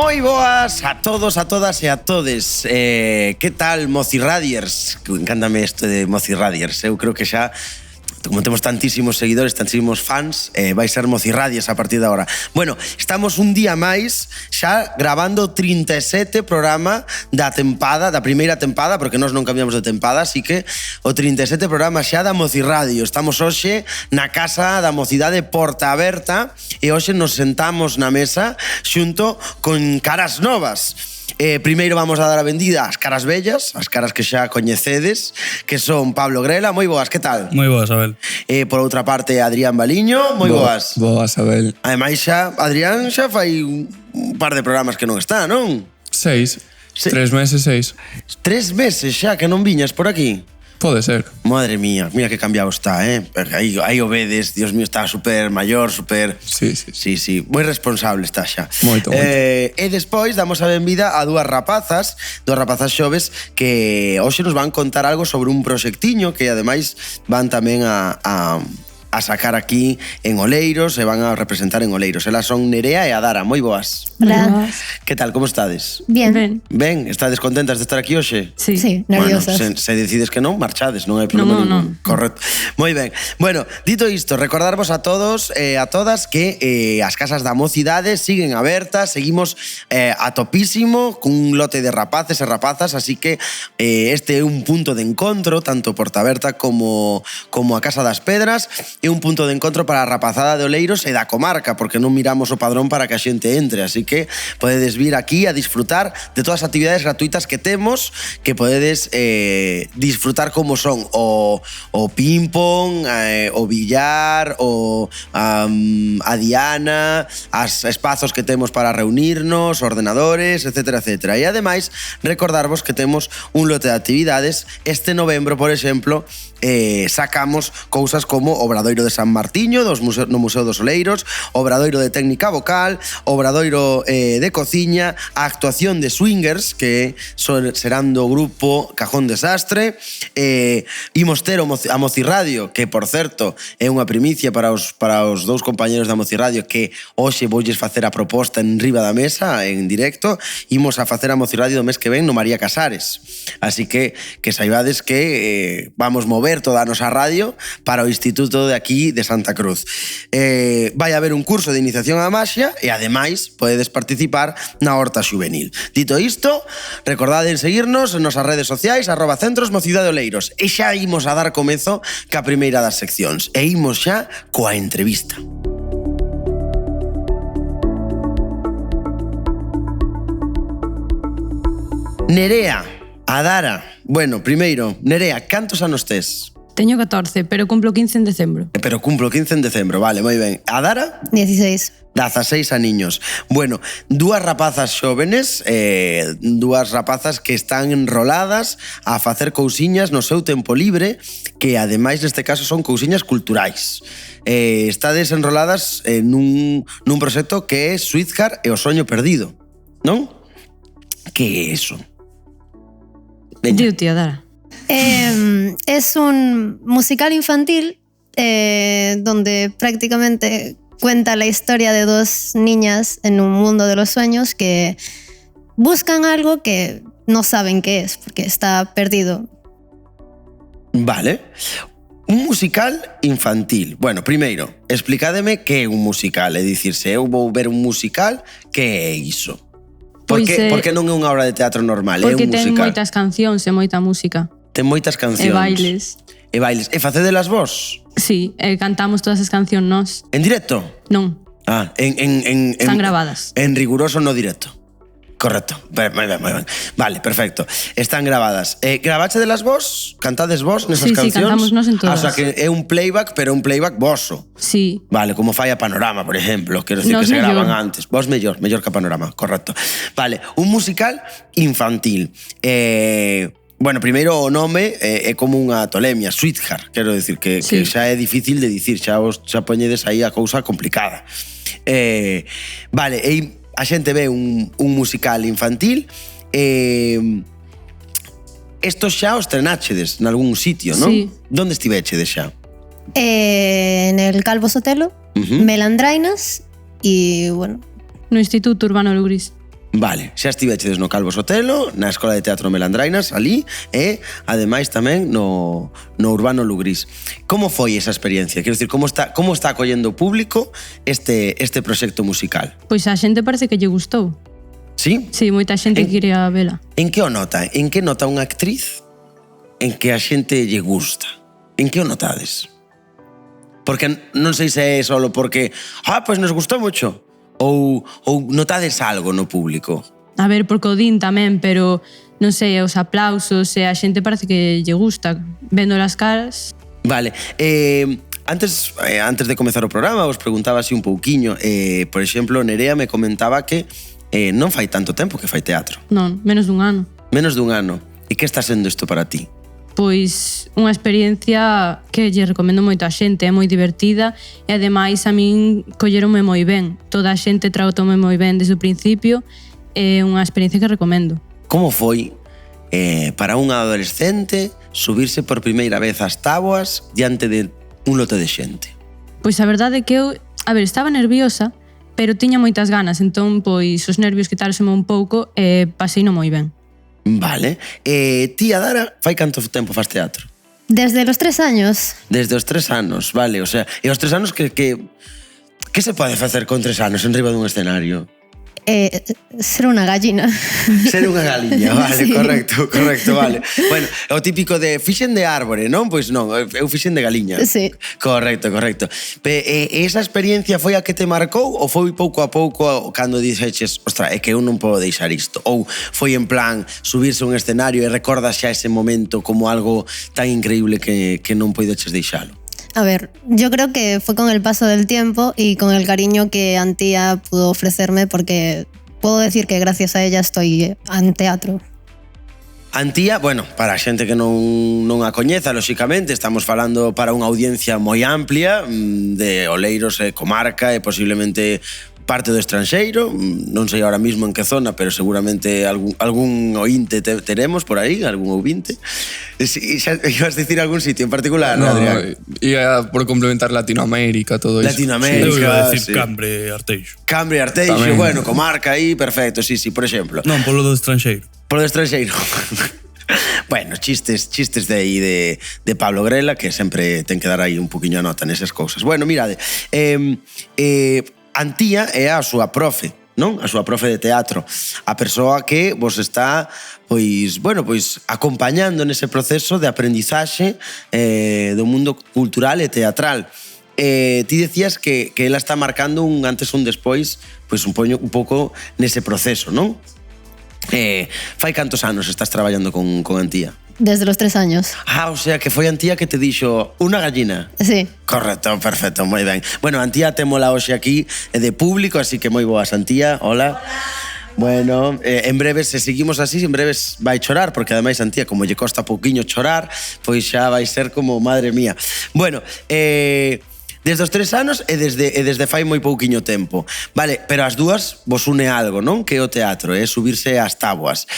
Moi boas a todos, a todas e a todes. Que tal, Mocirradiers? Encántame isto de Mocirradiers. Eu creo que xa, como temos tantísimos seguidores, tantísimos fans, vai ser Mocirradiers a partir de agora. Bueno, estamos un día máis xa grabando 37 programa da tempada, da primeira tempada, porque nós non cambiamos de tempada, así que o 37 programa xa da Mocirradio. Estamos hoxe na Casa da Mocidade Porta Aberta e hoxe nos sentamos na mesa xunto con caras novas. Primeiro vamos a dar a vendida ás caras vellas, as caras que xa coñecedes, que son Pablo Grela. Moi boas, que tal? Moi boas, Abel. Por outra parte, Adrián Baliño. Moi boas. Boas, Abel. Ademais, xa, Adrián xa fai un par de programas que non está, non? 6. 3 meses, 6. 3 meses xa que non viñas por aquí. Pode ser. Madre mía, mira que cambiado está, Aí o vedes, Dios mío, está super maior, super... Sí. Sí, moi responsable está xa. Moito. E despois damos a benvida a dúas rapazas xoves que hoxe nos van contar algo sobre un proxectiño que ademais van tamén a sacar aquí en Oleiros e van a representar en Oleiros. Elas son Nerea e Adara. Moi boas. Hola. Que tal, como estades? Bien. Ben, estades contentas de estar aquí hoxe? Sí, nerviosas. Bueno, se decides que non, marchades, non hai problema ningún. Correcto. Moi ben. Bueno, dito isto, recordarvos a todos e a todas que as casas da mocidade siguen abertas, seguimos a topísimo cun lote de rapaces e rapazas, así que este é un punto de encontro, tanto Porta Aberta como a Casa das Pedras, é un punto de encontro para a rapazada de Oleiros e da comarca, porque non miramos o padrón para que a xente entre, así que podedes vir aquí a disfrutar de todas as actividades gratuitas que temos, que podedes disfrutar como son o ping-pong, o billar, a diana, as espazos que temos para reunirnos, ordenadores, etcétera. E ademais, recordarvos que temos un lote de actividades. Este novembro, por exemplo, sacamos cousas como Obradoiro de San Martiño no Museo dos Oleiros, Obradoiro de Técnica Vocal, Obradoiro de Cociña, a actuación de Swingers, que serán do grupo Cajón Desastre, imos ter a Mocirradio, que, por certo, é unha primicia para os dous compañeros da Mocirradio, que hoxe voulles facer a proposta en riba da mesa, en directo. Imos a facer a Mocirradio do mes que ven no María Casares. Así que saibades que vamos mover toda a nosa radio para o instituto de aquí de Santa Cruz. Vai haber un curso de iniciación á maxia e, ademais, podedes participar na horta xuvenil. Dito isto, recordade en seguirnos en nosas redes sociais @Centros Mocidade Oleiros. E xa imos a dar comezo ca primeira das seccións. E imos xa coa entrevista. Nerea, Adara. Bueno, primeiro, Nerea, cantos anos tes? Teño 14, pero cumplo 15 en decembro. Pero cumplo 15 en decembro, vale, moi ben. Adara? 16. 16 aniños. Bueno, dúas rapazas xóvenes, dúas rapazas que están enroladas a facer cousiñas no seu tempo libre, que ademais neste caso son cousiñas culturais. Estades enroladas nun proxecto que é Sweetheart e o soño perdido, non? Que é eso? Diu, tía Dara. Es un musical infantil donde prácticamente cuenta la historia de dos niñas en un mundo de los sueños que buscan algo que no saben qué es, porque está perdido. Vale. Un musical infantil. Bueno, primeiro, explicádeme que é un musical. É dicir, se eu vou ver un musical, que é iso? Por que non é unha obra de teatro normal? Porque é un ten musical. moitas cancións e moita música. Ten moitas cancións. E bailes. E facedelas vos? Sí, cantamos todas as cancións nós. En directo? Non. Están grabadas. En riguroso no directo. Correcto. Moi ben. Vale, perfecto. Están grabadas. Graváchedelas vos? Cantades vos nesas cancións? Sí, cantamos nós en todas. O sea, que é un playback, pero un playback voso. Sí. Vale, como fai a Panorama, por exemplo. Quero decir que se graban antes. Vos mellor que a Panorama, correcto. Vale, un musical infantil. Bueno, primeiro o nome é como unha tolemia, Sweetheart, quero dicir que xa é difícil de dicir, xa poñedes aí a cousa complicada. Vale, a xente ve un musical infantil, estos xa os trenáchedes nalgún sitio, non? Sí. Donde estivechedes xa? En el Calvo Sotelo, Melandrainas y, bueno... No Instituto Urbano Lugris. Vale, xa estivechedes no Calvo Sotelo, na Escola de Teatro Melandrainas, ali, e, ademais, tamén no Urbano Lugrís. Como foi esa experiencia? Quero dicir, como está acollendo o público este proxecto musical? Pois a xente parece que lle gustou. Sí? Sí, moita xente quería vela. En que o nota? En que nota unha actriz en que a xente lle gusta? En que o notades? Porque non sei se é solo porque pois nos gustou moito, ou notades algo no público? A ver, porque o din tamén, pero non sei, os aplausos, e a xente parece que lle gusta. Vendo as caras... Vale, antes de comezar o programa vos preguntaba así un pouquiño, por exemplo, Nerea me comentaba que non fai tanto tempo que fai teatro. Non, menos dun ano. Menos dun ano. E que está sendo isto para ti? Pois unha experiencia que lle recomendo moito a xente, é moi divertida e ademais a min colleronme moi ben. Toda a xente tratóme moi ben desde o principio, é unha experiencia que recomendo. Como foi para unha adolescente subirse por primeira vez ás táboas diante de un lote de xente? Pois a verdade é que eu, estaba nerviosa, pero tiña moitas ganas, entón pois os nervios quitároseme un pouco e paseino moi ben. Vale. Ti, Adara, fai canto tempo faz teatro? Desde los 3 años. Desde os 3 anos, vale. O sea, e os 3 anos que se pode facer con 3 anos en riba dun escenario? Ser unha gallina. Ser unha galiña, vale, Sí. correcto, vale. Bueno, o típico de fixen de árbore, non? Pois non, eu fixen de galiña. Sí. Correcto. Esa experiencia foi a que te marcou ou foi pouco a pouco cando dixeches, ostra, é que eu non podo deixar isto? Ou foi en plan subirse a un escenario e recordas xa ese momento como algo tan increíble que non poideches deixalo? A ver, yo creo que fue con el paso del tiempo y con el cariño que Antía pudo ofrecerme, porque puedo decir que gracias a ella estoy en teatro. Antía, bueno, para a xente que non a coñeza, lóxicamente, estamos falando para unha audiencia moi amplia de Oleiros e comarca e posiblemente parte do estranxeiro, non sei ahora mismo en que zona, pero seguramente algún ointe teremos por aí, algún ouvinte. Xa ibas dicir algún sitio en particular, No, Adrián? ia por complementar Latinoamérica, todo iso. Latinoamérica, Eu iba a sí. decir Cambre, Arteixo. Cambre, Arteixo, Tamén. bueno, comarca aí, perfecto, sí, por exemplo. Non, polo do estranxeiro. Polo estranxeiro. Bueno, chistes de aí de Pablo Grela, que sempre ten que dar aí un poquinho a nota nesas cousas. Bueno, mirade, Antía é a súa profe, non? A súa profe de teatro, a persoa que vos está pois acompañando nese proceso de aprendizaxe do mundo cultural e teatral. Ti decías que ela está marcando un antes e un despois, pois un pouco nese proceso, non? Fai cantos anos estás traballando con Antía? Desde los 3 años. O sea, que foi Antía que te dixo unha gallina. Sí. Correcto, perfecto, moi ben. Bueno, Antía témola hoxe aquí de público, así que moi boas, Antía. Hola. Bueno, en breves, se seguimos así, en breves vai chorar, porque ademais Antía, como lle costa pouquiño chorar, pois xa vai ser como, madre mía. Bueno, desde os 3 anos e desde fai moi pouquiño tempo. Vale, pero as dúas vos une algo, non? Que é o teatro, é subirse ás táboas.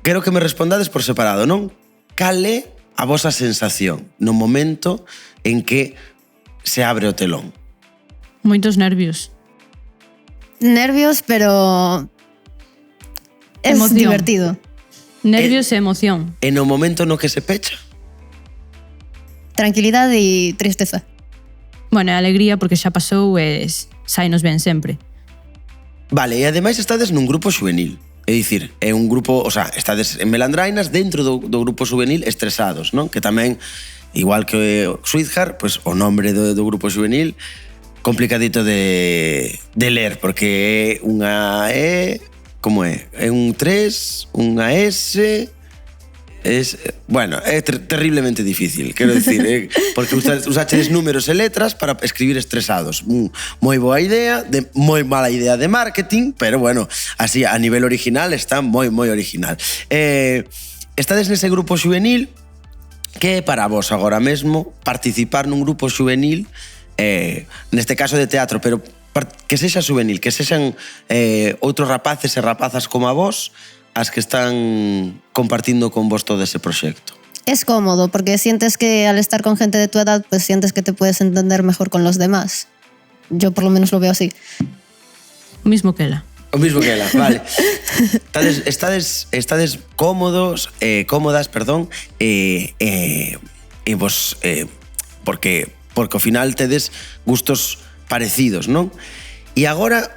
Quero que me respondades por separado, non? Cal é a vosa sensación no momento en que se abre o telón? Moitos nervios. Nervios, pero es Emoción. divertido. Nervios e emoción. E no momento no que se pecha? Tranquilidad y tristeza. Bueno, e alegría porque xa pasou e sainos ben sempre. Vale, e ademais estades nun grupo xuvenil. É dicir, é un grupo, o sea, estades en Melandrainas dentro do grupo juvenil Estresados, non? Que tamén, igual que Sweetheart, pues, o nombre do grupo juvenil complicadito de ler, porque é unha E, como é? É un 3, unha S... Bueno, é terriblemente difícil, quero dicir, porque usaches números e letras para escribir Estresados. Moi boa idea, moi mala idea de marketing, pero bueno, así a nivel original está moi original. Estades nese grupo xuvenil, que é para vos agora mesmo participar nun grupo xuvenil, neste caso de teatro, pero que sexa xuvenil, que sexan outros rapaces e rapazas como a vos, as que están compartindo con vos todo ese proxecto? Es cómodo, porque sientes que al estar con gente de tu edad, pues sientes que te puedes entender mejor con los demás. Yo por lo menos lo veo así. mismo que ela. O mismo que ela, vale. Estades cómodos, cómodas, perdón, vos, porque ao final tedes gustos parecidos, non? E agora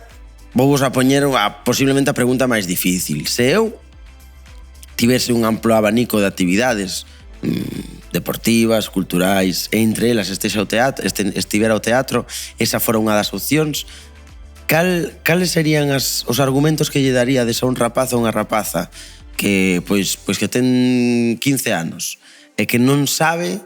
vou vos a poñer posiblemente a pregunta máis difícil. Se eu tivese un amplo abanico de actividades deportivas, culturais, e entre elas estivera o teatro, esa fora unha das opcións, cales serían os argumentos que lle daríades a un rapaz ou unha rapaza que que ten 15 anos e que non sabe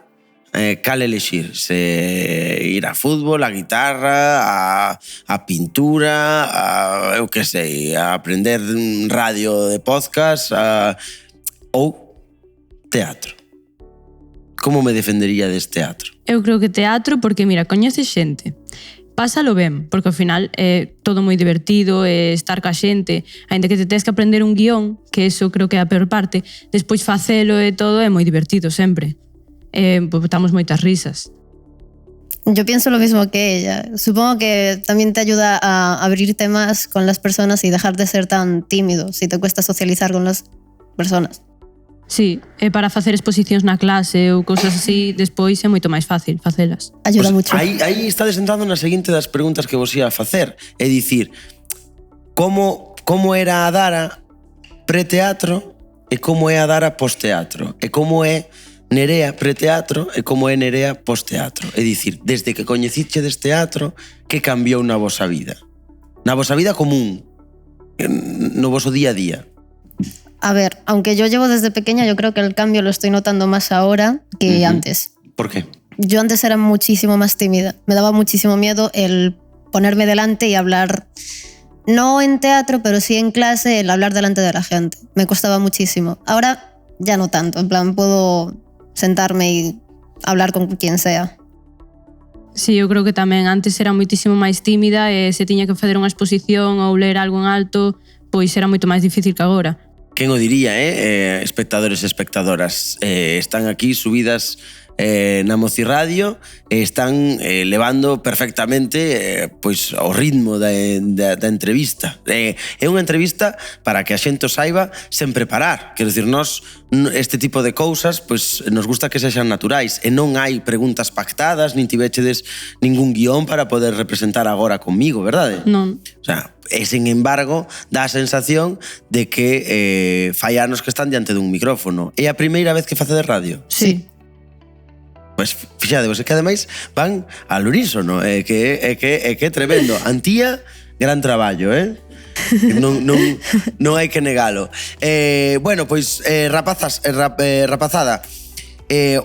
cal elexir, se ir a fútbol, a guitarra, a pintura, eu que sei, a aprender radio de podcast ou teatro? Como me defendería deste teatro? Eu creo que teatro porque, mira, coñeces xente, pásalo ben, porque ao final é todo moi divertido, estar ca xente, aínda que te tens que aprender un guión, que eso creo que é a peor parte, despois facelo e todo é moi divertido sempre. Botamos moitas risas. Yo pienso lo mismo que ella. Supongo que también te ayuda a abrirte más con las personas y dejar de ser tan tímido si te cuesta socializar con las personas. Sí, para facer exposicións na clase ou cousas así, despois é moito máis fácil facelas. Ayuda mucho. Aí estades entrando na seguinte das preguntas que vos ia a facer. É dicir, como era a Dara pre-teatro e como é a Dara post-teatro? E como é Nerea pre-teatro e como é Nerea post-teatro? É dicir, desde que coñecichedes teatro, que cambiou na vosa vida? Na vosa vida común, no voso día a día. A ver, aunque yo llevo desde pequeña, yo creo que el cambio lo estoy notando más ahora que antes. ¿Por qué? Yo antes era muchísimo más tímida. Me daba muchísimo miedo el ponerme delante y hablar, no en teatro, pero sí en clase, el hablar delante de la gente. Me costaba muchísimo. Ahora ya no tanto, en plan, puedo sentarme y hablar con quien sea. Sí, eu creo que tamén antes era moitísimo máis tímida e se tiña que facer unha exposición ou ler algo en alto, pois era moito máis difícil que agora. Quen o diría, espectadores e espectadoras? Están aquí subidas na Moci Radio e están levando perfectamente pois o ritmo da entrevista. É unha entrevista para que a xente o saiba sen preparar. Quero dicir, nós este tipo de cousas pois nos gusta que sexan naturais e non hai preguntas pactadas nin tivechedes ningún guión para poder representar agora conmigo, verdade? Non. O sea, e, sin embargo, dá a sensación de que fai anos que están diante dun micrófono. É a primeira vez que facedes radio? Sí. Pois, fixadevos, que ademais van al unísono, que é tremendo. Antía, gran traballo, non hai que negalo. Bueno, pois, rapazada,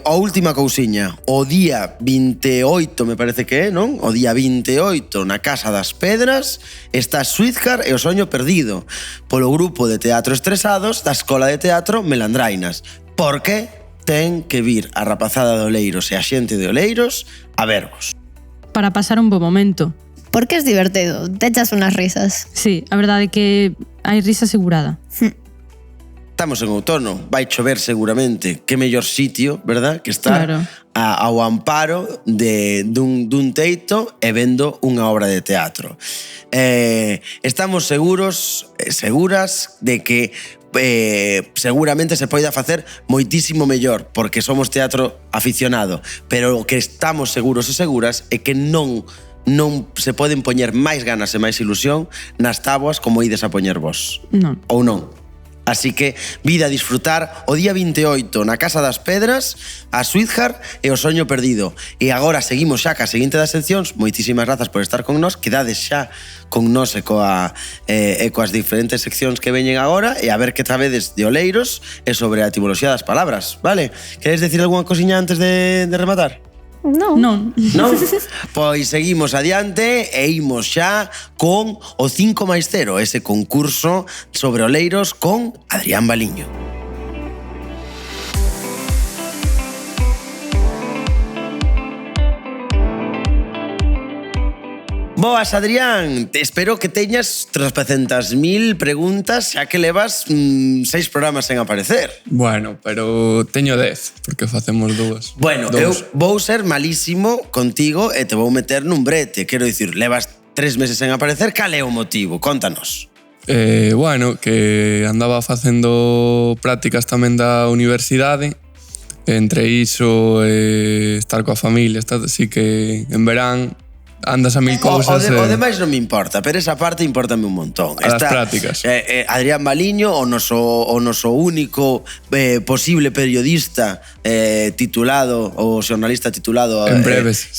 a última cousiña, o día 28, me parece que é, non? O día 28, na Casa das Pedras, está Sweetheart e o Soño Perdido, polo grupo de teatro Estresados da Escola de Teatro Melandrainas. Por que ten que vir a rapazada de Oleiros e a xente de Oleiros a vervos? Para pasar un bo momento. Porque es divertido, te echas unas risas. Sí, a verdade é que hai risa asegurada. Estamos en outono, vai chover seguramente. Que mellor sitio, verdad? Que estar Claro. ao amparo dun teito e vendo unha obra de teatro. Estamos seguras de que seguramente se poida facer moitísimo mellor, porque somos teatro aficionado, pero o que estamos seguros e seguras é que non se poden poñer máis ganas e máis ilusión nas táboas como ides a poñer vos. Non. Ou non. Así que vida a disfrutar o día 28 na Casa das Pedras, a Sweetheart e o Soño Perdido. E agora seguimos xa ca seguinte das seccións. Moitísimas grazas por estar con nós. Quedades xa con nós e coas diferentes seccións que veñen agora e a ver que sabedes de Oleiros e sobre a etimoloxía das palabras, vale? Queres decir algunha cosiña antes de rematar? No. Non. Non? Pois seguimos adiante e imos xa con o 5+0, ese concurso sobre Oleiros con Adrián Baliño. Boas, Adrián. Espero que teñas 300.000 preguntas xa que levas 6 programas sen aparecer. Bueno, pero teño 10, porque facemos dúas. Bueno, eu vou ser malísimo contigo e te vou meter nun brete. Quero dicir, levas 3 meses sen aparecer, cal é o motivo? Contanos. Bueno, que andaba facendo prácticas tamén da universidade, entre iso estar coa familia, así que en verán andas a mil cousas. O demais non me importa, pero esa parte importame un montón. A das prácticas. Adrián Baliño, o noso único posible periodista titulado, o xornalista titulado en breves,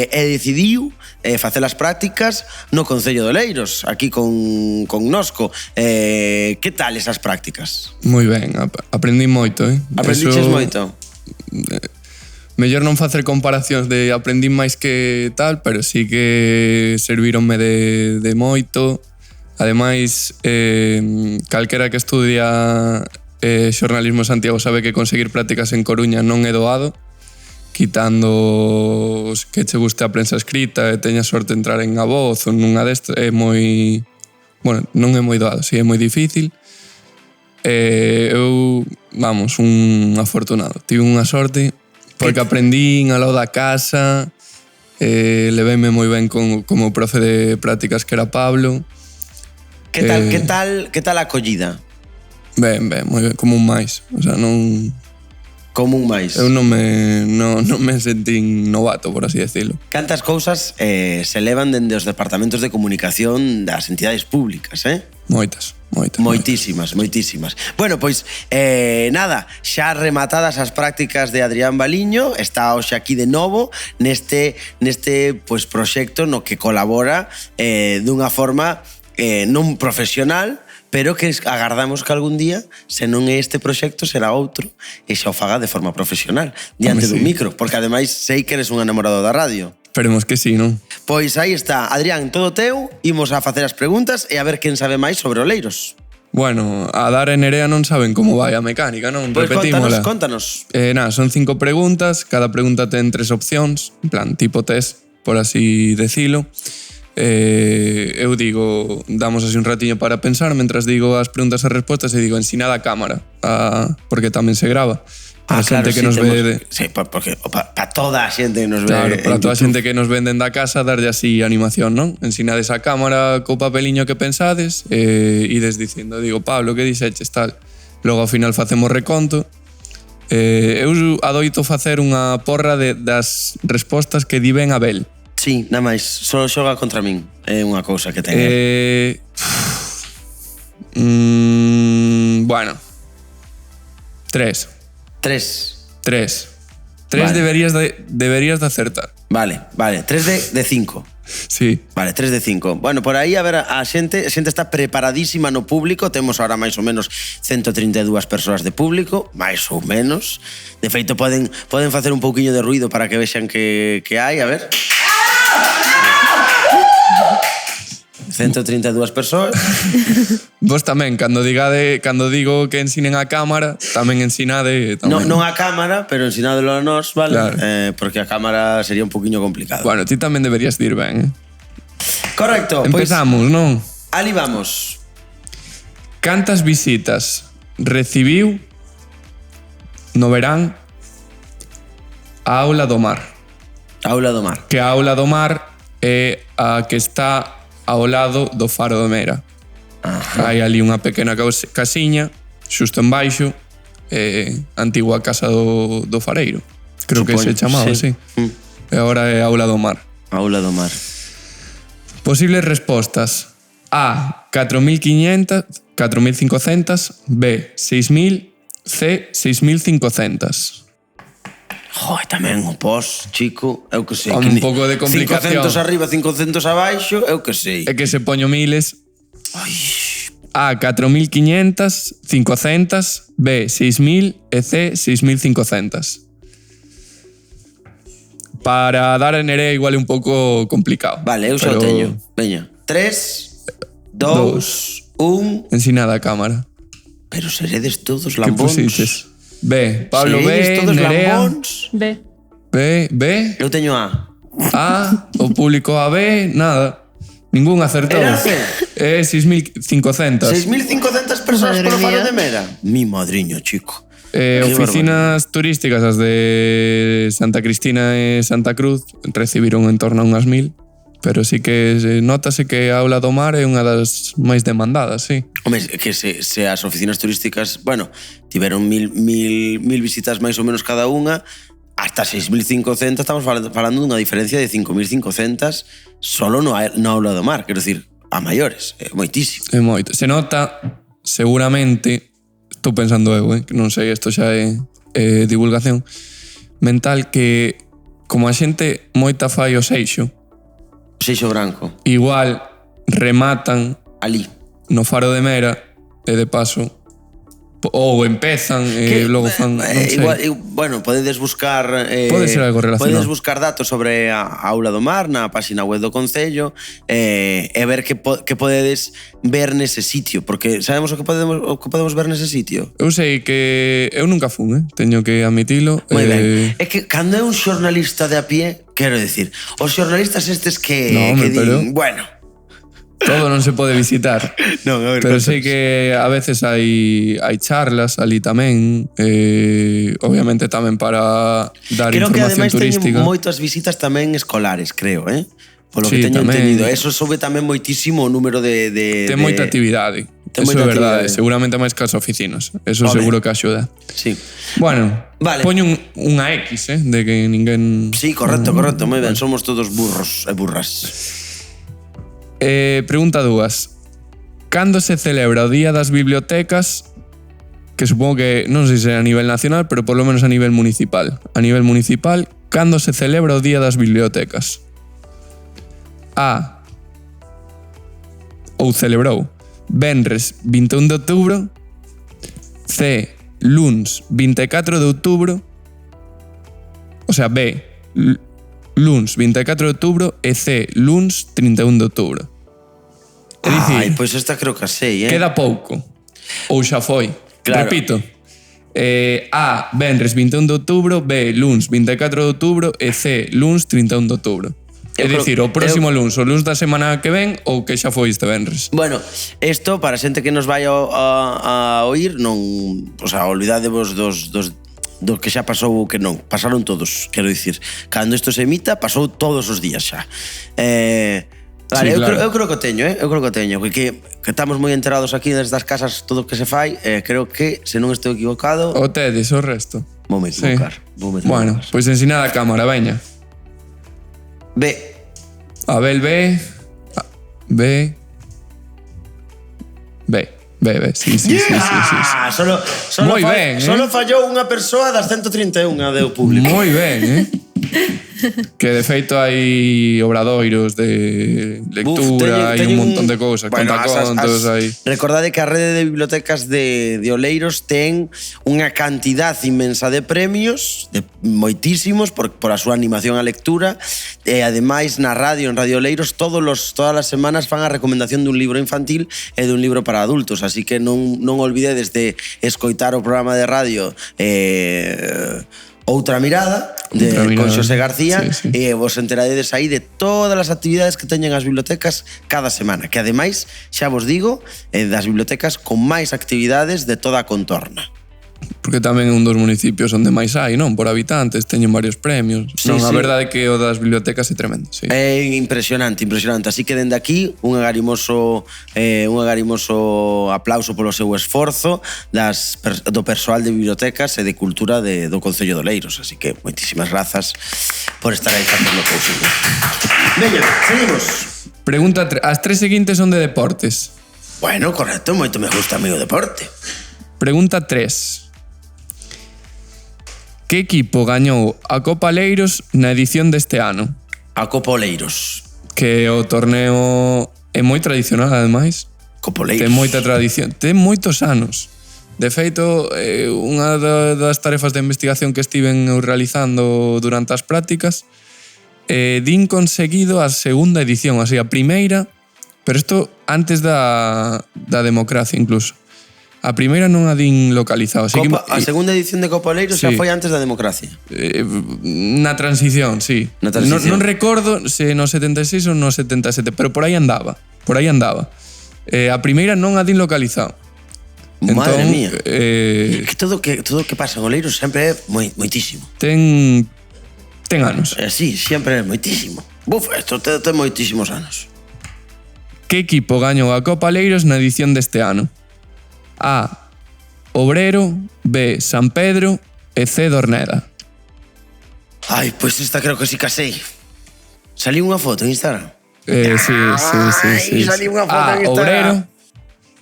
decidiu facer as prácticas no Concello de Oleiros, aquí con Nosco. Que tal esas prácticas? Moi ben, aprendí moito, Aprendiches moito? Mellor non facer comparacións de aprendí máis que tal, pero sí que servíronme de moito. Ademais, calquera que estudia xornalismo en Santiago sabe que conseguir prácticas en Coruña non é doado, quitando os que che guste a prensa escrita e teña sorte de entrar en A Voz ou nunha destas, é moi... Bueno, non é moi doado, si é moi difícil. Eu, vamos, un afortunado. Tive unha sorte porque aprendín ao lado da casa, leveime moi ben con o profe de prácticas que era Pablo. Que tal a acollida? Ben, moi ben, como un máis. O sea, non... Como un máis. Eu non me sentín novato, por así decirlo. Cantas cousas se levan dende os departamentos de comunicación das entidades públicas, Moitas. Moitísimas. Bueno, pois, nada, xa rematadas as prácticas de Adrián Baliño, está hoxe aquí de novo neste pois, proxecto no que colabora dunha forma non profesional, pero que agardamos que algún día, se non é este proxecto, será outro, e xa o faga de forma profesional, diante dun micro, porque ademais sei que eres un enamorado da radio. Esperemos que sí, non? Pois aí está, Adrián, todo teu, imos a facer as preguntas e a ver quen sabe máis sobre Oleiros. Bueno, a Dara e Nerea non saben como vai a mecánica, non? Pois repetímola. Contanos. Nada, son 5 preguntas, cada pregunta ten 3 opcións, en plan, tipo test, por así decilo. Eu digo, damos así un ratiño para pensar, mentras digo as preguntas e respostas, e digo, ensinada a cámara, porque tamén se grava. Para claro, xente que nos ve... Sí, porque para toda a xente que nos ve. Claro, para toda a xente que nos ven dende a casa, darlle así animación, non? Ensinades a cámara co papeliño que pensades, ides dicindo, digo, Pablo, que dixeches, tal. Logo ao final facemos reconto. Eu adoito facer unha porra das respostas que di ben Abel. Sí, nada máis, só xoga contra min. É unha cousa que ten. Bueno. 3. Vale. Deberías de acertar. Vale. 3 de 5. Sí. Vale, 3 de 5. Bueno, por aí, a ver, a xente está preparadísima no público. Temos ahora máis ou menos 132 persoas de público, máis ou menos. De feito, poden facer un pouquiño de ruido para que vexan que hai, a ver. 132 persoas. Vos tamén, cando digo que ensinen a cámara, tamén ensinade... Non a cámara, pero ensinádelo a nós, vale? Claro. Porque a cámara sería un poquinho complicado. Bueno, ti tamén deberías dir ben. Correcto. Empezamos, non? Ali vamos. Cantas visitas recibiu no verán a Aula do Mar? Aula do Mar. Que a Aula do Mar é a que está ao lado do Faro de Mera. Ajá. Hai ali unha pequena casiña, xusto en baixo, antigua casa do fareiro. Creo que se chamaba, sí. E agora é Aula do Mar. Aula do Mar. Posibles respostas. A, 4.500, 4.500, B, 6.000, C, 6.500. Joder, tamén o pos, chico, eu que sei. Un pouco de complicación. 500 arriba, 500 abaixo, eu que sei. É que se poño miles. Ai. A, 4.500, 500, B, 6.000 e C, 6.500. Para dar a Nerea igual é un pouco complicado. Vale, eu xa o teño. Veña. 3, 2, 1... Ensinada a cámara. Pero seredes todos lambóns. Que pusiches? B. Pablo B, Nerea. Lambóns. B. Eu teño A. A, o público A, B, nada. Ningún acertou. Era C. 6.500. 6.500 persoas polo Faro de Mera. Mi madriño, chico. Oficinas turísticas, as de Santa Cristina e Santa Cruz, recibiron en torno a unhas 1.000. Pero sí que notase que a Aula do Mar é unha das máis demandadas, sí. Home, que se as oficinas turísticas, bueno, tiveron mil visitas máis ou menos cada unha, hasta 6.500, estamos falando dunha diferencia de 5.500 solo no Aula do Mar, quero dicir, a maiores, é moitísimo. É moito. Se nota, seguramente, estou pensando eu, que non sei, isto xa é divulgación mental, que como a xente moita fai o seixo Branco. Igual rematan Ali. no Faro de Mera e de paso ou empezan e logo fan, non sei. Igual, bueno, podedes buscar Pode ser algo relacionado. Podedes buscar datos sobre a Aula do Mar na página web do Concello e ver que podedes ver nese sitio, porque sabemos o que podemos ver nese sitio. Eu sei que eu nunca fun, teño que admitilo. Moi ben. É que cando é un xornalista de a pie, quero dicir, os xornalistas estes que din, bueno, todo non se pode visitar. Non, a ver, pero sei que a veces hai charlas ali tamén, obviamente tamén para dar creo información turística. Creo que ademais teñen moitas visitas tamén escolares, creo, polo que sí, teño tamén, entendido. Eso sube tamén moitísimo o número de ten moita actividade. Eso é verdade, seguramente máis que as oficinas. Eso seguro que axuda. Sí. Bueno, vale. Poño unha X, de que ninguén... Sí, correcto, moi ben. Somos todos burros e burras. Pregunta 2. Cando se celebra o Día das Bibliotecas, que supongo que non sei se a nivel nacional, pero por lo menos a nivel municipal. A nivel municipal, cando se celebra o Día das Bibliotecas? A. Ou celebrou venres 21 de outubro. C. Luns 24 de outubro. O sea, B. Luns 24 de outubro e C. Luns 31 de outubro. É dicir, pois esta creo que sei, queda pouco. Ou xa foi. Claro. Repito. A. Venres 21 de outubro. B. Luns 24 de outubro e C. Luns 31 de outubro. É dicir, o próximo luns, o luns da semana que ven ou que xa foi este venres. Bueno, isto para a xente que nos vai a oír, non, o sea, olvidadevos do que xa pasou, que non, pasaron todos, quero dicir. Cando isto se emita, pasou todos os días xa. Vale, sí, claro. eu creo que teño, que estamos moi enterados aquí desde as casas todo o que se fai, creo que, se non estou equivocado... O tedes, o resto. Voume equivocar. Bueno, pois ensina a cámara, veña. B. Abel B. B. Sí. Solo fallou unha persoa das 131 do público. Moi ben, Que de feito hai obradoiros de lectura, hai un montón de cousas, contacontos hai. Recordade que a rede de bibliotecas de Oleiros ten unha cantidad inmensa de premios, de moitísimos por a súa animación á lectura, e ademais na radio, en Radio Oleiros, todas as semanas fan a recomendación dun libro infantil e dun libro para adultos, así que non olvidedes de escoitar o programa de radio Outra Mirada, con Xosé García, sí. E vos enteradedes aí de todas as actividades que teñen as bibliotecas cada semana, que ademais, xa vos digo, das bibliotecas con máis actividades de toda a contorna. Porque tamén é un dos municipios onde máis hai, non? Por habitantes, teñen varios premios. Sí, non, a verdade é que o das bibliotecas é tremendo, sí. É impresionante. Así que dende aquí, un agarimoso aplauso polo seu esforzo do persoal de bibliotecas e de cultura do Concello de Oleiros. Así que moitísimas grazas por estar aí facendo cousiñas. Veña, seguimos. Pregunta 3. As 3 seguintes son de deportes. Bueno, correcto, moito me gusta a mí o deporte. Pregunta 3. Que equipo gañou a Copa Oleiros na edición deste ano? A Copa Oleiros. Que o torneo é moi tradicional, ademais. Copa Oleiros. Ten moita tradición. Ten moitos anos. De feito, unha das tarefas de investigación que estiven realizando durante as prácticas, din conseguido a segunda edición, así, a primeira, pero isto antes da democracia incluso. A primeira non a din localizado. A segunda edición de Copa Oleiros xa foi antes da democracia. Na transición, sí. Non recordo se no 76 ou no 77, pero por aí andaba. A primeira non a din localizado. Madre entón, mía. Que todo que pasa en Oleiros sempre é moitísimo. Ten anos. Sí, sempre é moitísimo. Buf, isto ten moitísimos anos. Que equipo gañou a Copa Leiros na edición deste ano? A. Obrero, B. San Pedro e C. Dorneda. Ai, pois esta creo que sí que sei. Salí unha foto en Instagram. Sí. Salí unha foto A. en Instagram. Obrero,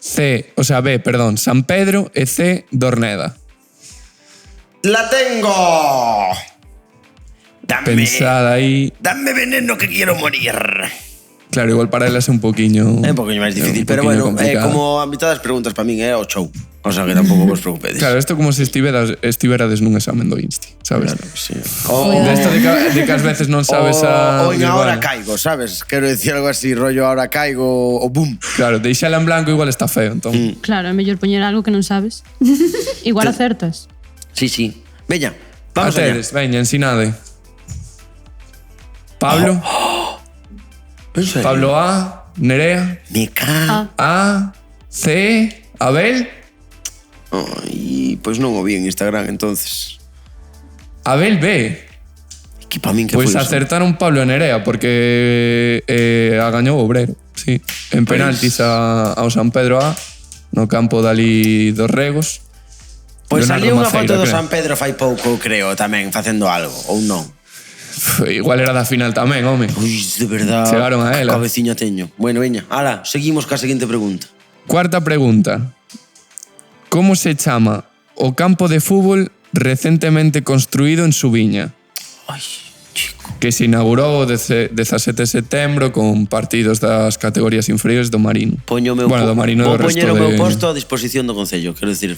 C. O sea, B, perdón, San Pedro e C. Dorneda. ¡La tengo! Dame, Pensada aí. dame veneno que quiero morir. Claro, igual para elas é un poquinho... É un poquinho máis difícil, un pero poquinho bueno, complicado. como a mitad das preguntas para min é o show. O sea, que tampouco vos preocupedes. Claro, isto como se estiverades nun examen do Insti, sabes? Claro, sí. Desto de que ás veces non sabes a... O en decir, ahora bueno, caigo, sabes? Quero decir algo así, rollo ahora caigo o boom. Claro, deixala en blanco igual está feo, entón. Claro, é mellor poñer algo que non sabes. Igual acertas. Sí, sí. Veña, A vamos allá. tedes, veña, ensinade. Pablo, En serio? Pablo A, Nerea, Me cago. A, C, Abel, Ai, pois non o vi en Instagram, entonces. Abel B. Que para min que Pois foi iso? acertaron Pablo e Nerea porque a gañou o Obrero, sí. En penaltis ao San Pedro A, no campo dali dos Regos. Pois Leonardo saliu unha Maceira, foto do creo. San Pedro fai pouco, creo, tamén, facendo algo, ou non? Igual era da final tamén, home. Ui, de verdad. Chegaron a ela. Cabeciña teño. Bueno, veña, ala, seguimos ca seguinte pregunta. Cuarta pregunta. Como se chama o campo de fútbol recentemente construído en Subiña? Ai, chico. Que se inaugurou o 17 de setembro con partidos das categorías inferiores do Marino. Poño o meu Bueno, do Marino vou do resto poñer o meu de... posto a disposición do Concello. Quero dicir,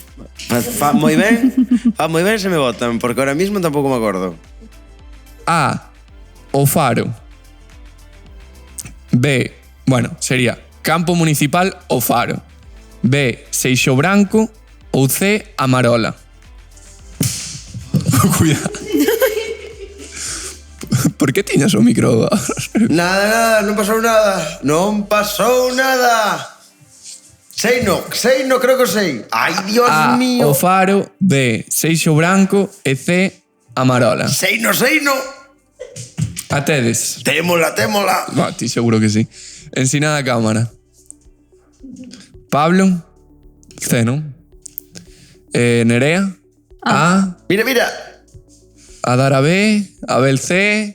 fa moi ben se me votan, porque ahora mismo tampouco me acordo. A. O Faro. B. Bueno, sería Campo Municipal O Faro. B. Seixo Branco. Ou C. Amarola. Cuidado. Por que tiñas o micro? Nada, non pasou nada. Non pasou nada. Sei no, creo que sei. Ai, Dios A. mío. O Faro. B. Seixo Branco. E C. Amarola. Sei no. A tedes. Témola. Va, ti seguro que sí. Ensinada a cámara. Pablo. C, non? Nerea. A. Mira. Adara B. Abel C.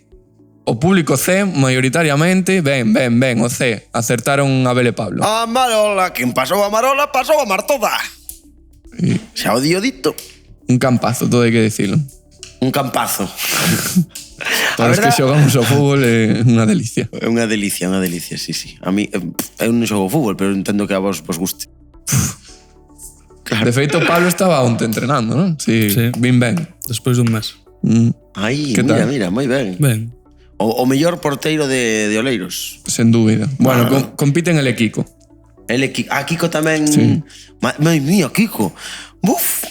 O público C, maioritariamente. Ben, o C. Acertaron Abel e Pablo. A Marola, quen pasou a Marola, pasou a mar toda. Xa o dio dito. Un campazo, todo hai que decirlo. Un campazo. Para os que xogamos ao fútbol é unha delicia. É unha delicia, sí. A mí, eu non xogo fútbol, pero entendo que a vos guste. De feito, Pablo estaba onte entrenando, non? Sí. Ben. Despois dun mes. Ai, Que tal? mira, moi ben. Ben. O mellor porteiro de Oleiros. Sen dúbida. Bueno, compiten el Kiko. Kiko tamén... Sí. Madre mía, Kiko. Buf,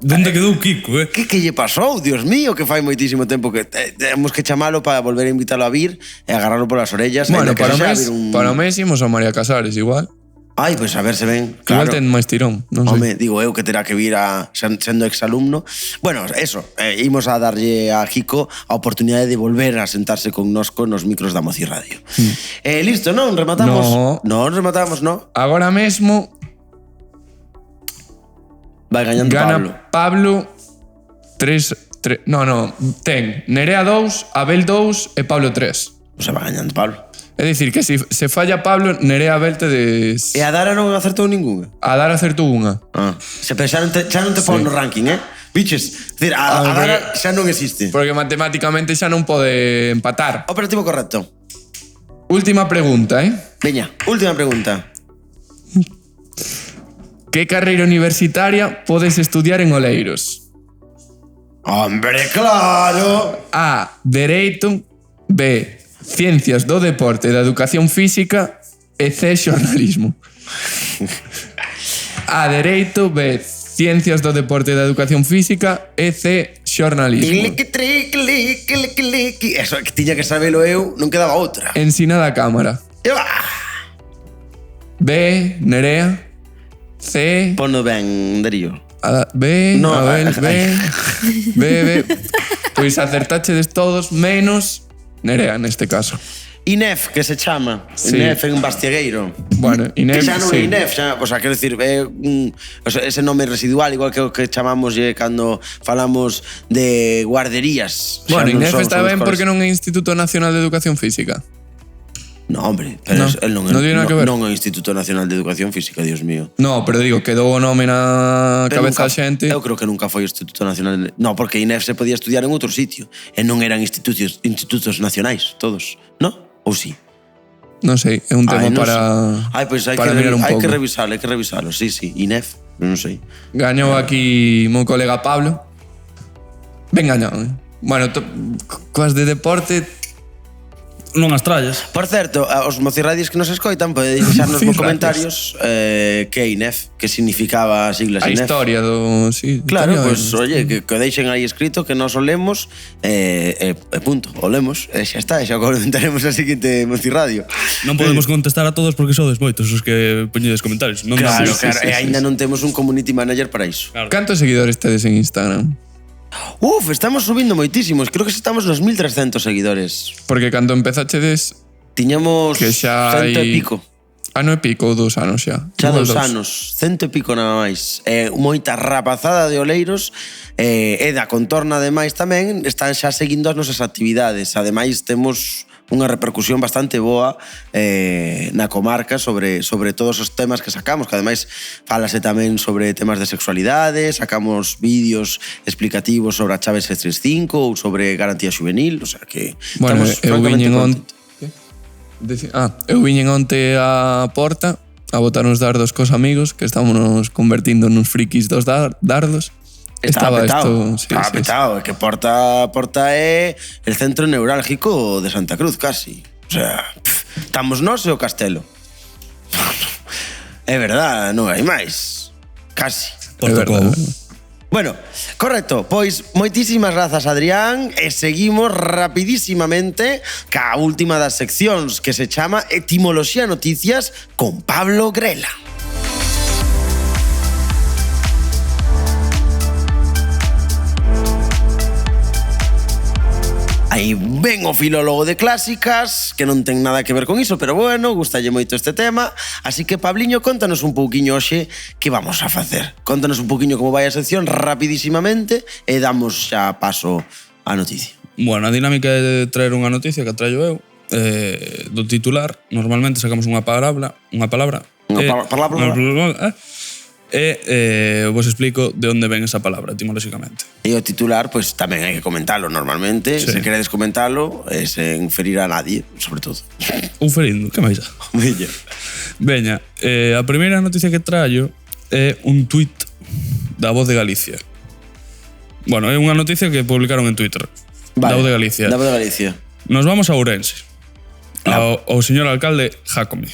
Donde quedou Kiko, que lle pasou? Dios mío, que fai moitísimo tempo que temos que chamalo para volver a invitalo a vir e agarrarlo polas orellas. Bueno, aínda que para sexa mes, vir un... para mes imos a María Casares, igual. Ai, pois a ver se ven. Igual Claro. ten máis tirón, non sei. Home, digo eu que terá que vir sendo exalumno. Bueno, eso, imos a darlle a Kiko a oportunidade de volver a sentarse connosco nos micros da Moci Radio. Listo, non? Rematamos? No. Non rematamos, non? Agora mesmo Vai gañando gana Pablo. 3. No, ten Nerea 2, Abel 2 e Pablo 3. Se va gañando Pablo. É dicir, que se falla Pablo, Nerea Abel te des... E a Dara non acertou ningunha? A dar acertou unha. Se pensaron, xa non te pon no ranking, Biches, decir, a Dara xa non existe. Porque matemáticamente xa non pode empatar. Operativo correcto. Última pregunta, Veña, última pregunta. Que carreira universitaria podes estudiar en Oleiros? ¡Hombre, claro! A. Dereito. B. Ciencias do deporte e da educación física. E C. Xornalismo. A. Dereito. B. Ciencias do deporte e da educación física. E C. Xornalismo. Eso que tiña que sabelo eu, non quedaba outra. Ensinada a cámara. B. Nerea. C. Pono ben, Darío. B. No, Abel. ay. B. Pois acertachedes todos menos Nerea neste caso. INEF, que se chama. Sí. INEF en Bastiegueiro. Bueno, INEF, que xa non é sí. INEF, xa, o sea, quero dicir, o sea, ese nome residual, igual que o que chamamos cando falamos de guarderías. Xa Bueno, non INEF son está ben escolas. porque non é Instituto Nacional de Educación Física. No, hombre, pero No, el non é non tiene nada que ver. non é o Instituto Nacional de Educación Física, Dios mío. No, pero digo, quedou o nome na Pero cabeza nunca- da xente. Eu creo que nunca foi o Instituto Nacional de... No, porque INEF se podía estudiar en outro sitio e non eran institutos nacionais, todos, no? Ou sí? Non sei, é un tema non para sei. Pois hai para que, mirar un hai pouco. que revisalo, sí, INEF, non sei. Gañou aquí meu colega Pablo. Ben gañado. Bueno, coas de deporte, Non as trallas. Por certo, os mocirradios que nos escoitan podedes deixarnos nos Mocirradios. comentarios que é INEF, que significaba as siglas a INEF. historia do... Sí, Claro, historia, pues oye, que deixen aí escrito que nos o lemos punto, o lemos, e xa está, e xa comentaremos a seguinte mocirradio. Non podemos contestar a todos porque sodes moitos os que poñedes comentarios. Non Claro, damos. claro, e aínda non temos un community manager para iso. Cantos seguidores tedes en Instagram? Estamos subindo moitísimos, creo que estamos nos 1300 seguidores. Porque cando empezachedes Tiñamos que xa cento e hai... pico. Ano e pico ou 2 anos xa. Xa Igual 2 anos, cento e pico nada máis. Moita rapazada de oleiros e da contorna ademais tamén están xa seguindo as nosas actividades. Ademais temos unha repercusión bastante boa na comarca sobre todos os temas que sacamos, que ademais falase tamén sobre temas de sexualidade, sacamos vídeos explicativos sobre a Chaves 335 ou sobre garantía juvenil, o sea que Bueno, estamos eu francamente viñen contentos. Eu viñen onte á porta a botar uns dardos cos amigos que estamos convertindo nuns frikis dos dardos. Estaba petado, sí, estaba sí, petado, é que Porta é el centro neurálgico de Santa Cruz, casi. O sea, estamos nós e o Castelo. É verdad, non hai máis. Casi. É verdade. Bueno, correcto, pois moitísimas grazas, Adrián, e seguimos rapidísimamente ca última das seccións que se chama Etimoloxía Noticias con Pablo Grela. Aí ven o filólogo de clásicas, que non ten nada que ver con iso, pero bueno, gustalle moito este tema. Así que, Pabliño, contanos un pouquiño hoxe que vamos a facer. Contanos un pouquiño como vai a sección rapidísimamente e damos xa paso á noticia. Bueno, a dinámica é traer unha noticia que traio eu do titular. Normalmente sacamos unha palabra Palabra. vos explico de onde ven esa palabra etimolóxicamente. E o titular, pois tamén hai que comentarlo normalmente. Sí. Se queredes comentarlo, sen ferir a nadie, sobre todo. Un ferindo, que máis? Veña. Veña, a primeira noticia que traio é un tuit da Voz de Galicia. Bueno, é unha noticia que publicaron en Twitter. Da Voz de Galicia. Da Voz de Galicia. Nos vamos a Ourense. Ao señor alcalde Jácome.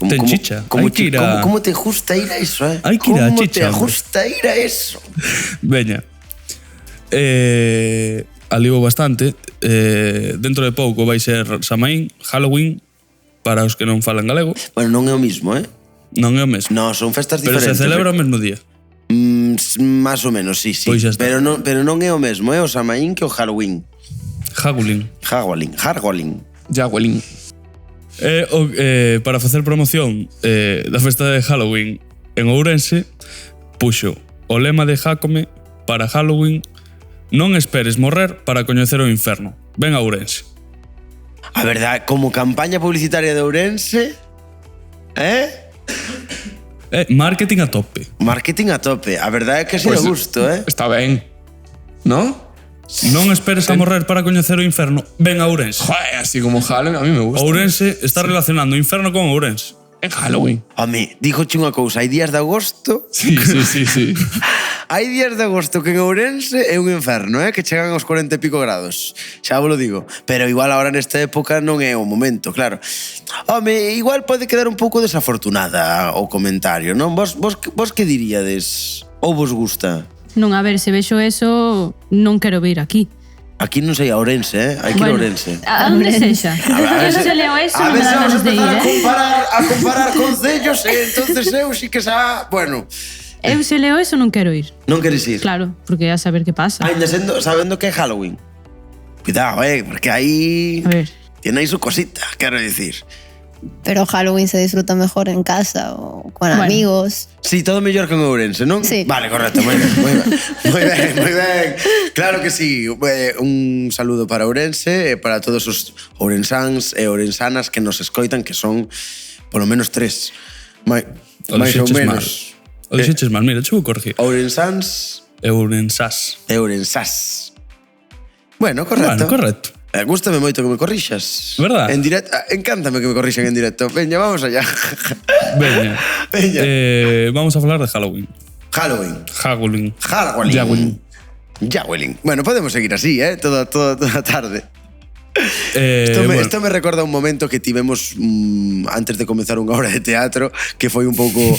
Ten chicha. Hai que ir a... Como te gusta ir a eso, eh? Hai que ir a chicha, Como te hombre. gusta ir a eso? Veña. Alivo bastante. Dentro de pouco vai ser Samaín, Halloween, para os que non falan galego. Bueno, non é o mismo, eh? Non é o mesmo. No, son festas Pero diferentes. se celebra o mesmo día. Más ou menos, sí. Pois xa está. Pero non é o mesmo, é o Samaín que o Halloween. Hagulín. Hargolín. Jaguelín. Para facer promoción da festa de Halloween en Ourense, puxo o lema de Jácome para Halloween: non esperes morrer para coñecer o inferno. Ven a Ourense. A verdad, como campaña publicitaria de Ourense, Marketing a tope. marketing a tope. A verdade é que se Pues, o gusto, Está ben, ¿no? Non esperes a morrer para coñecer o inferno. Ven a Ourense. Joder, así como Halloween, a mí me gusta. Ourense está relacionando o inferno con Ourense. En Halloween. Home, dígoche unha cousa, hai días de agosto, Sí. hai días de agosto que en Ourense é un inferno, que chegan aos 40 e pico grados. Xa vos lo digo. Pero igual agora nesta época non é o momento, claro. Home, igual pode quedar un pouco desafortunada o comentario, non? Vos que diríades? Ou vos gusta? Non, a ver, se vexo eso, non quero vir aquí. Aquí non sei a Ourense, hai que ir a Ourense. A onde sexa. Eu se leo eso, non me dá ganas de ir, a comparar concellos e entonces eu sí que xa, bueno, Eu se leo eso, non quero ir. non queres ir. Claro, porque a saber que pasa. Ainda sabendo que é Halloween. Cuidado, porque aí... A ver, tiene ahí su cosita, quero dicir. Pero Halloween se disfruta mejor en casa o con amigos. Sí, todo mellor que en Ourense, non? Sí. Vale, correcto, moi ben, moi ben. Moi ben, moi ben. Claro que sí. Un saludo para Ourense e para todos os ourensáns e ourensanas que nos escoitan, que son polo menos 3. Mais ou menos. O dixeches mal, mira, che vou corregir. Ourensáns Ourensás. e ourensás. Bueno, correcto. Bueno, correcto. Gústame moito que me corrixas. Verdad? En directo. Encántame que me corrixan en directo. Veña, vamos allá. Veña. Veña. Vamos a falar de Halloween. Halloween. Halloween. Halloween. Jawelin. Bueno, podemos seguir así, toda a tarde. Esto me recorda un momento que tivemos antes de comenzar unha obra de teatro que foi un pouco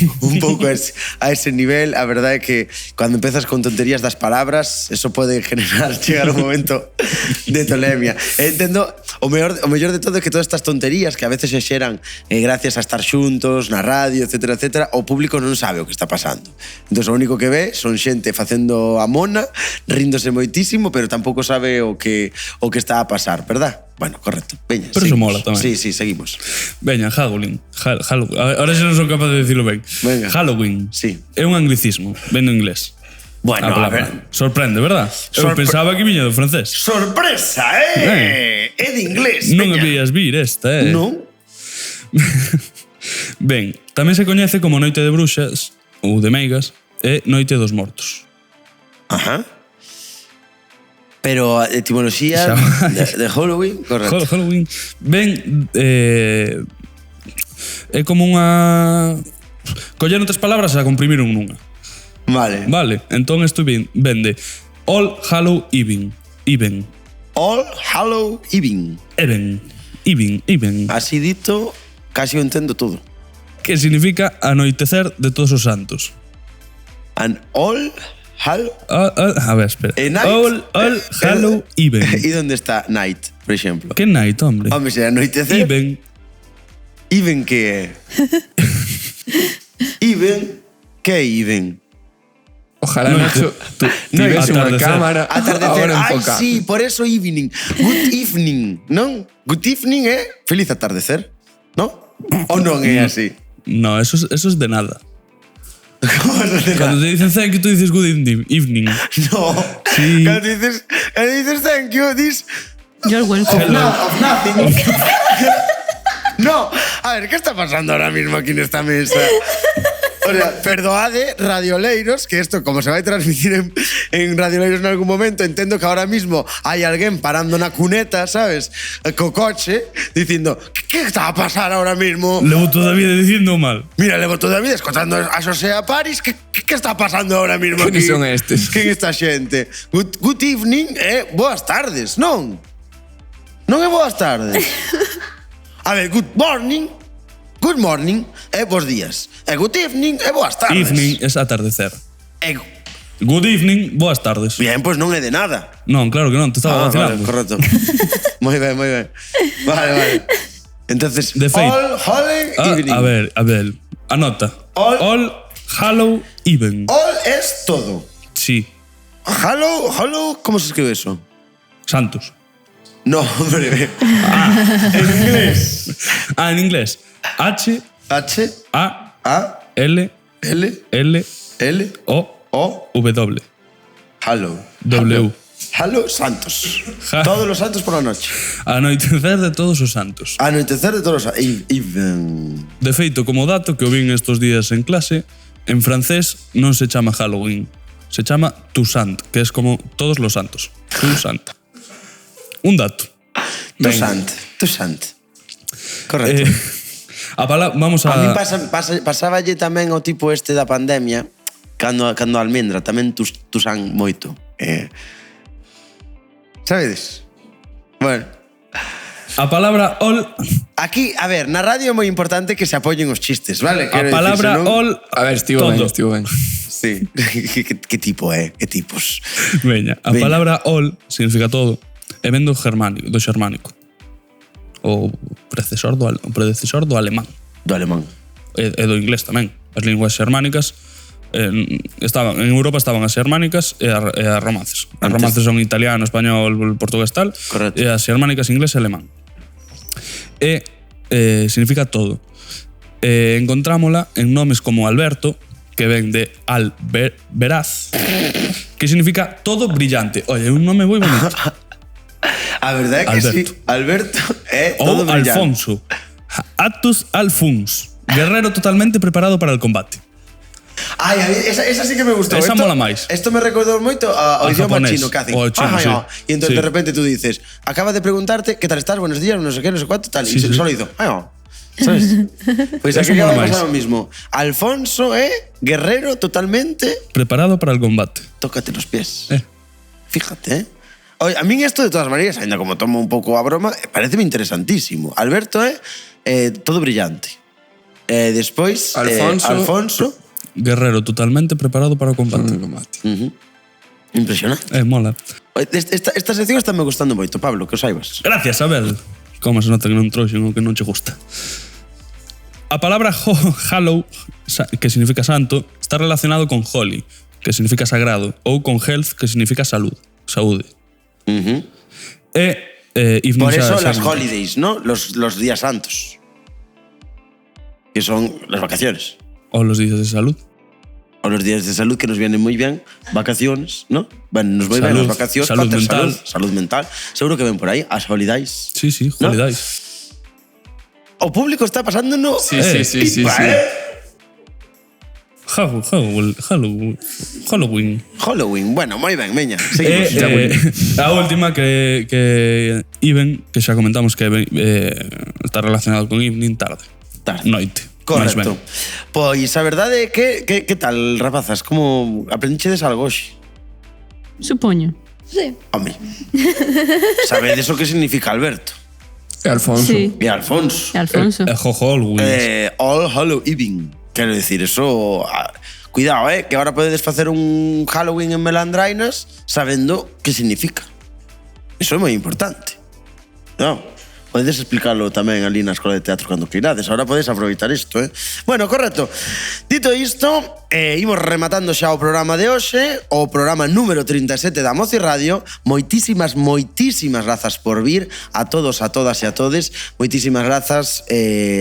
a ese nivel. A verdade é que cando empezas con tonterías das palabras, eso pode chegar un momento de tolemia. Entendo, o mellor de todo é que todas estas tonterías que a veces se xeran gracias a estar xuntos na radio, etcétera, etcétera, o público non sabe o que está pasando. Entón, o único que ve son xente facendo a mona, ríndose moitísimo, pero tampouco sabe o que está a pasar, verdad? Bueno, correcto. Veña, pero eso mola tamén. Sí, seguimos. Veña, Halloween. Ahora xa non son capaz de dicilo ben. Venga. Halloween. Sí. É un anglicismo, ven do inglés. Bueno, a ver. Sorprende, verdad? Eu pensaba que viña do francés. Sorpresa, É de inglés. Non veña. habías vir esta, Non? Ben, tamén se coñece como Noite de Bruxas ou de Meigas e Noite dos Mortos. Ajá. Pero a etimoloxía de Halloween, correcto. Halloween. Ben, é como unha... Colleron tres palabras e a comprimiron nunha. Vale. Entón isto vende All Hallow Even. All Hallow Even. Even. Así dito, casi o entendo todo. Que significa anoitecer de todos os santos. An all Hallow... A ver, espera. Night? All Hallow Even. E onde está night, por exemplo? Que night, hombre? Hombre, se anoitecer... Even. Even que é? Even? Que é even? Ojalá, Nacho, tivese unha cámara Atardecer. ahora Ai, enfocada. sí, por eso evening. Good evening, non? Good evening é feliz atardecer, non? Ou non é así? No, eso es de nada. Como eso de Cuando te dicen thank you, tú dices good evening. No. Sí. Cando dices thank you, dis You're welcome. of nothing. No. A ver, ¿qué está pasando ahora mismo aquí en esta mesa? O sea, perdoade, radioleiros, que esto, como se vai transmitir en radioleiros en algún momento, entendo que ahora mismo hai alguén parando na cuneta, sabes? Co coche, dicindo, ¿qué está a pasar ahora mismo? Levo todavía diciendo mal. Mira, levo toda a vida escotando a Xosé a Paris. ¿Qué está pasando ahora mismo aquí? Quenes son estes? Quen esta xente? Good evening boas tardes, non? Non é boas tardes. A ver, good morning bos días. Good evening boas tardes. Evening es atardecer. E, Good evening, boas tardes. bien, pues non é de nada. Non, claro que non, te estaba Vale, vacilando. correcto. Moi ben. Vale. Entonces, De feito. all Hallow evening. A ver, anota. All Hallow Even. All es todo. Sí, Hallow, ¿cómo se escribe eso? santos. No, hombre. En inglés. En inglés. H, A, A, L, L, L, L, O, O, W. Hallow. W. Hallow santos. Todos los santos por la noche. Anoitecer de todos os santos. Anoitecer de todos los even. De feito, como dato que o vin estos días en clase, en francés non se chama Halloween, se chama Toussaint, que es como todos los santos. Toussaint. Un dato. Toussaint. Correcto. Vamos a... A mí pasáballe tamén o tipo este da pandemia cando almendra, tamén Toussaint moito. Sabedes? Bueno. A palabra all... Aquí, a ver, na radio é moi importante que se apoyen os chistes, vale? A palabra all... A ver, estivo ben. Sí. Que tipo Que tipos? Veña, a palabra all significa todo e ven do xermánico. O predecesor do alemán. Do alemán. E do inglés tamén. As linguas xermánicas en Europa estaban as xermánicas e as romances. As romances son italiano, español, portugués tal. Correcto. E as xermánicas inglés e alemán. e significa todo. Encontrámola en nomes como Alberto, que ven de Alveraz, que significa todo brillante. Oye, un nome moi bonito. A verdade é que Alberto. sí. Alberto é Ou todo brillante. Alfonso. Atus Alfuns, guerrero totalmente preparado para el combate. Ai, a mí, esa sí que me gustou. Esa Esto- mola máis. Esto me recordou moito ao Al idioma japonés. chino que hacen. O al chino, sí. Y entonces Sí. de repente tú dices, acaba de preguntarte qué tal estás, buenos días, no sé qué, no sé cuánto, tal. Sí, y sí. solo hizo, ¿sabes? Pues Eso aquí acaba mola de pasar máis. lo mismo. Alfonso, guerrero totalmente, Preparado para el combate. tócate los pies. Fíjate, Oye, a mí esto de todas maneras, ainda como tomo un pouco a broma, pareceme interesantísimo. Alberto todo brillante. Despois, Alfonso. Alfonso. Guerrero totalmente preparado para o combate. Impresionante. Mola. Oye, esta sección está me gustando moito, Pablo, que o saibas. Gracias, Abel. Como se nota que non trouxen o que non che gusta. A palabra Hallow, que significa santo, está relacionado con Holy, que significa sagrado, ou con Health, que significa salud, saúde. Evening Por eso las ceremony. holidays, ¿no? Los días santos. Que son las vacaciones. O los días de salud. O los días de salud que nos vienen muy bien. Vacaciones, ¿no? Bueno, nos voy bien Salud, las vacaciones. salud ¿Cuántas? mental. Salud mental. Seguro que ven por ahí, as holidays. Sí, sí, ¿No? holidays. O público está pasándonos. Sí, sí, sí, sí, sí. Halloween. Halloween. Bueno, muy bien, meña. E, Seguimos. a última que Even, que xa comentamos que está relacionado con evening, tarde. Tarde. Noite. máis Correcto. ben. Pois a verdade é que tal, rapazas? Como aprendichedes algo hoxe? Supoño. Sí. Home. Sabedes o que significa Alberto? E Alfonso. Sí. E Alfonso. E Alfonso. Halloween. All Hallow Evening. Quero decir, eso... Cuidado, que ahora podedes facer un Halloween en Melandrainas sabendo que significa. Eso é moi importante. Non? Podedes explicarlo tamén ali na Escola de Teatro cando queirades. Ahora podedes aproveitar isto, Bueno, correcto. Dito isto, imos rematando xa o programa de hoxe, o programa número 37 da Moci Radio. Moitísimas grazas por vir a todos, a todas e a todes. Moitísimas grazas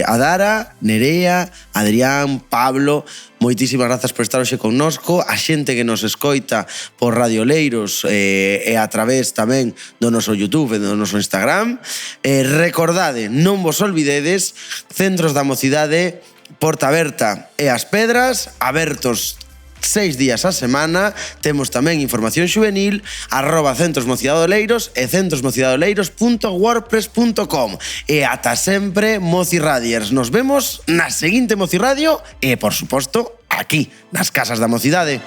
a Dara, Nerea, Adrián, Pablo. Moitísimas grazas por estar hoxe connosco, a xente que nos escoita por Radio Leiros e a través tamén do noso YouTube e do noso Instagram. Recordade, non vos olvidedes, Centros da Mocidade, Porta Aberta e As Pedras, abertos 6 días a semana. Temos tamén información xuvenil @centrosmocidadoleiros e centrosmocidadoleiros.wordpress.com. E ata sempre, Moci Radiers. Nos vemos na seguinte Moci Radio e, por suposto, aquí, nas Casas da Mocidade.